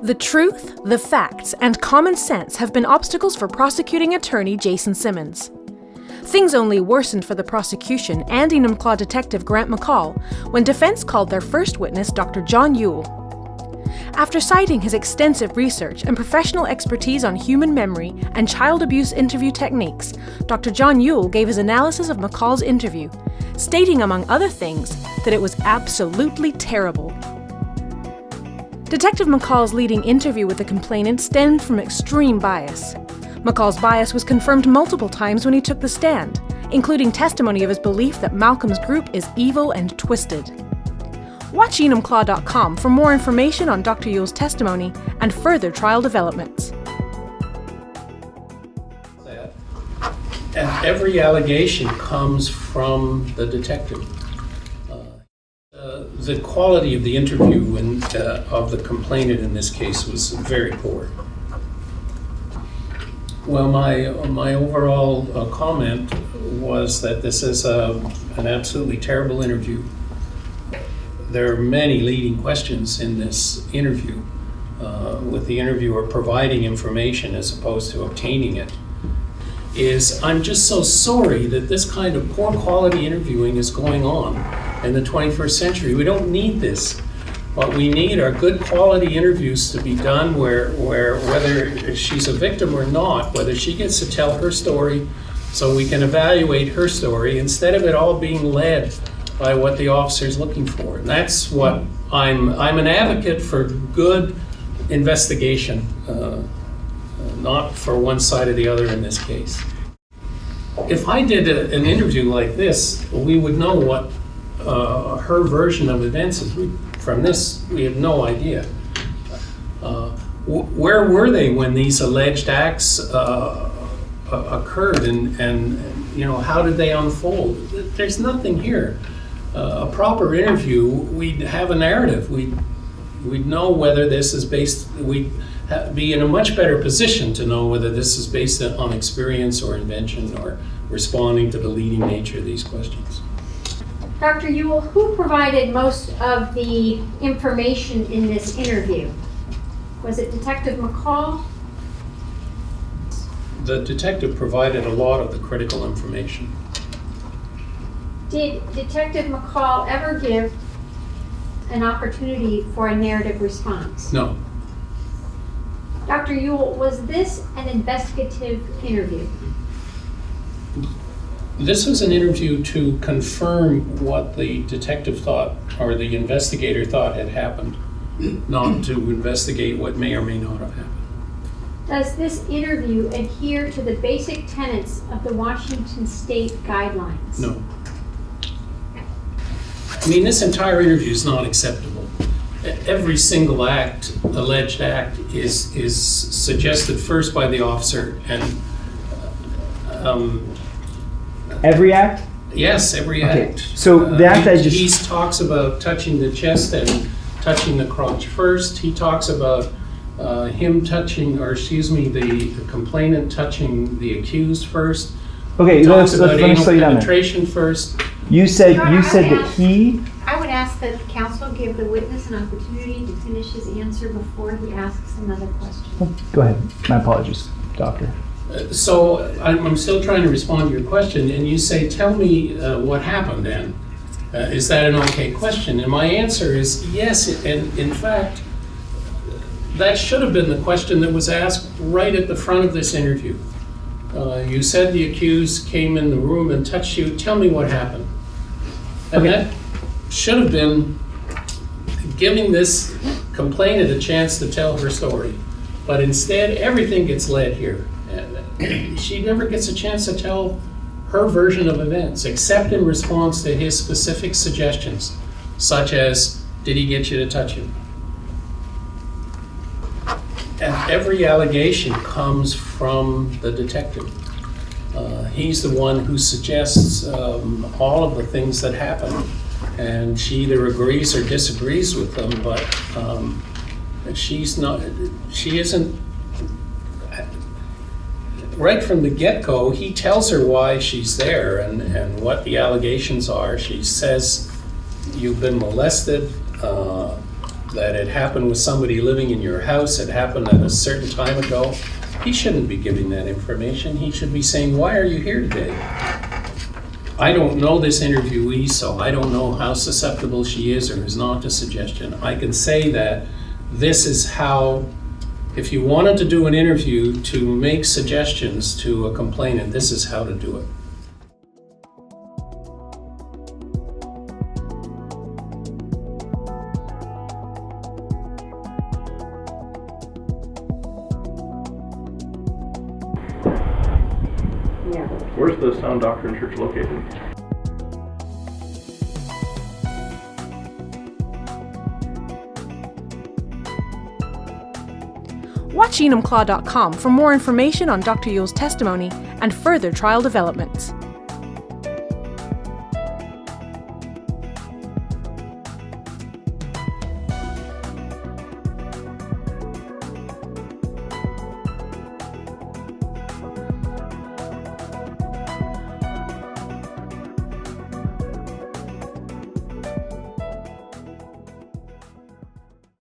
The truth, the facts, and common sense have been obstacles for prosecuting attorney Jason Simmons. Things only worsened for the prosecution and Enumclaw detective Grant McCall when defense called their first witness, Dr. John Yuille. After citing his extensive research and professional expertise on human memory and child abuse interview techniques, Dr. John Yuille gave his analysis of McCall's interview, stating, among other things, that it was absolutely terrible. Detective McCall's leading interview with the complainant stemmed from extreme bias. McCall's bias was confirmed multiple times when he took the stand, including testimony of his belief that Malcolm's group is evil and twisted. Watch Enumclaw.com for more information on Dr. Yuille's testimony and further trial developments. And every allegation comes from the detective. The quality of the interview of the complainant in this case was very poor. Well, my overall comment was that this is an absolutely terrible interview. There are many leading questions in this interview, with the interviewer providing information as opposed to obtaining it. I'm just so sorry that this kind of poor quality interviewing is going on in the 21st century. We don't need this. What we need are good quality interviews to be done where whether she's a victim or not, whether she gets to tell her story so we can evaluate her story instead of it all being led by what the officer's looking for. And that's what I'm an advocate for good investigation, not for one side or the other in this case. If I did an interview like this, we would know what her version of events is. From this, we have no idea. Where were they when these alleged acts occurred, and how did they unfold? There's nothing here. A proper interview, we'd have a narrative. We'd know whether this is based. We'd be in a much better position to know whether this is based on experience or invention or responding to the leading nature of these questions. Dr. Yuille, who provided most of the information in this interview? Was it Detective McCall? The detective provided a lot of the critical information. Did Detective McCall ever give an opportunity for a narrative response? No. Dr. Yuille, was this an investigative interview? This was an interview to confirm what the detective thought or the investigator thought had happened, not to investigate what may or may not have happened. Does this interview adhere to the basic tenets of the Washington State Guidelines? No. I mean, this entire interview is not acceptable. Every single alleged act is suggested first by the officer, and every act? Yes, every act. So the act he talks about touching the chest and touching the crotch first. He talks about the complainant touching the accused first. Okay, let's slow you down penetration first. You said that he. I would ask that counsel give the witness an opportunity to finish his answer before he asks another question. Go ahead. My apologies, doctor. So I'm still trying to respond to your question, and you say, tell me what happened then. Is that an okay question? And my answer is yes, and in fact, that should have been the question that was asked right at the front of this interview. You said the accused came in the room and touched you. Tell me what happened. And that should have been giving this complainant a chance to tell her story. But instead, everything gets led here. She never gets a chance to tell her version of events, except in response to his specific suggestions, such as, did he get you to touch him? And every allegation comes from the detective. He's the one who suggests all of the things that happen, and she either agrees or disagrees with them, but she isn't. Right from the get-go, he tells her why she's there and what the allegations are. She says, you've been molested, that it happened with somebody living in your house, it happened at a certain time ago, he shouldn't be giving that information. He should be saying, why are you here today? I don't know this interviewee, so I don't know how susceptible she is or is not to suggestion. I can say that this is how, if you wanted to do an interview to make suggestions to a complainant, this is how to do it. Where's the Sound Doctrine Church located? Watch enumclaw.com for more information on Dr. Yuille's testimony and further trial developments.